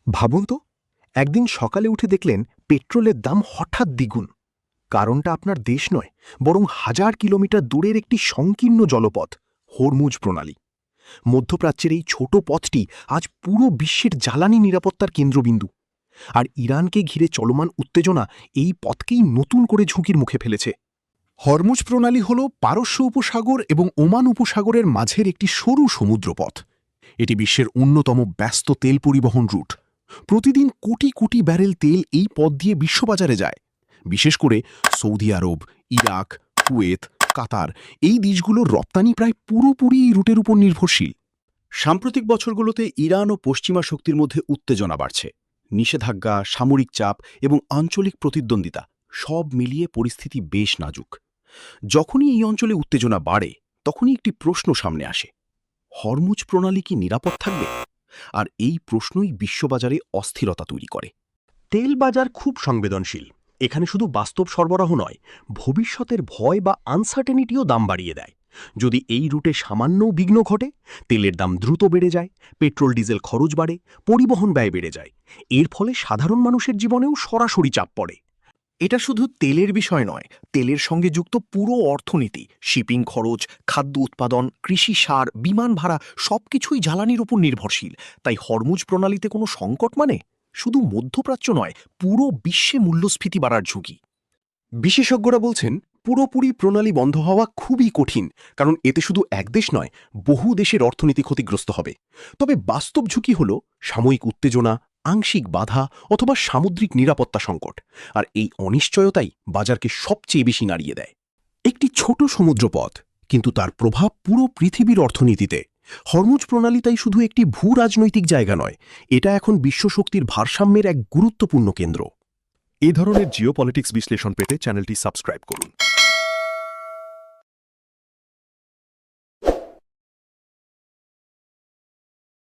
ভাবুন তো, একদিন সকালে উঠে দেখলেন পেট্রোলের দাম হঠাৎ দ্বিগুণ। কারণটা আপনার দেশ নয়, বরং হাজার কিলোমিটার দূরের একটি সংকীর্ণ জলপথ, হরমুজ প্রণালী। মধ্যপ্রাচ্যের এই ছোট পথটি আজ পুরো বিশ্বের জ্বালানি নিরাপত্তার কেন্দ্রবিন্দু। আর ইরানকে ঘিরে চলমান উত্তেজনা এই পথকেই নতুন করে ঝুঁকির মুখে ফেলেছে। হরমুজ প্রণালী হল পারস্য উপসাগর এবং ওমান উপসাগরের মাঝের একটি সরু সমুদ্রপথ। এটি বিশ্বের অন্যতম ব্যস্ত তেল পরিবহন রুট। প্রতিদিন কোটি কোটি ব্যারেল তেল এই পথ দিয়ে বিশ্ববাজারে যায়। বিশেষ করে সৌদি আরব, ইরাক, কুয়েত, কাতার এই দেশগুলোর রপ্তানি প্রায় পুরোপুরি এই রুটের উপর নির্ভরশীল। সাম্প্রতিক বছরগুলোতে ইরান ও পশ্চিমা শক্তির মধ্যে উত্তেজনা বাড়ছে। নিষেধাজ্ঞা, সামরিক চাপ এবং আঞ্চলিক প্রতিদ্বন্দ্বিতা সব মিলিয়ে পরিস্থিতি বেশ নাজুক। যখনই এই অঞ্চলে উত্তেজনা বাড়ে, তখনই একটি প্রশ্ন সামনে আসে: হরমুজ প্রণালী কি নিরাপদ থাকবে? আর এই প্রশ্নই বিশ্ববাজারে অস্থিরতা তৈরি করে। তেল বাজার খুব সংবেদনশীল। এখানে শুধু বাস্তব সরবরাহ নয়, ভবিষ্যতের ভয় বা আনসার্টেনিটিও দাম বাড়িয়ে দেয়। যদি এই রুটে সামান্য বিঘ্ন ঘটে, তেলের দাম দ্রুত বেড়ে যায়, পেট্রোল ডিজেল খরচ বাড়ে, পরিবহন ব্যয় বেড়ে যায়। এর ফলে সাধারণ মানুষের জীবনেও সরাসরি চাপ পড়ে। এটা শুধু তেলের বিষয় নয়, তেলের সঙ্গে যুক্ত পুরো অর্থনীতি, শিপিং খরচ, খাদ্য উৎপাদন, কৃষি সার, বিমান ভাড়া সবকিছুই জ্বালানির উপর নির্ভরশীল। তাই হরমুজ প্রণালীতে কোনো সংকট মানে শুধু মধ্যপ্রাচ্য নয়, পুরো বিশ্বে মূল্যস্ফীতি বাড়ার ঝুঁকি। বিশেষজ্ঞরা বলছেন, পুরোপুরি প্রণালী বন্ধ হওয়া খুবই কঠিন, কারণ এতে শুধু এক দেশ নয়, বহু দেশের অর্থনীতি ক্ষতিগ্রস্ত হবে। তবে বাস্তব ঝুঁকি হল সাময়িক উত্তেজনা, আংশিক বাধা অথবা সামুদ্রিক নিরাপত্তা সংকট। আর এই অনিশ্চয়তাই বাজারকে সবচেয়ে বেশি নাড়িয়ে দেয়। একটি ছোট সমুদ্রপথ, কিন্তু তার প্রভাব পুরো পৃথিবীর অর্থনীতিতে। হরমুজ প্রণালী তাই শুধু একটি ভূ রাজনৈতিক জায়গা নয়, এটা এখন বিশ্বশক্তির ভারসাম্যের এক গুরুত্বপূর্ণ কেন্দ্র। এ ধরনের জিওপলিটিক্স বিশ্লেষণ পেতে চ্যানেলটি সাবস্ক্রাইব করুন।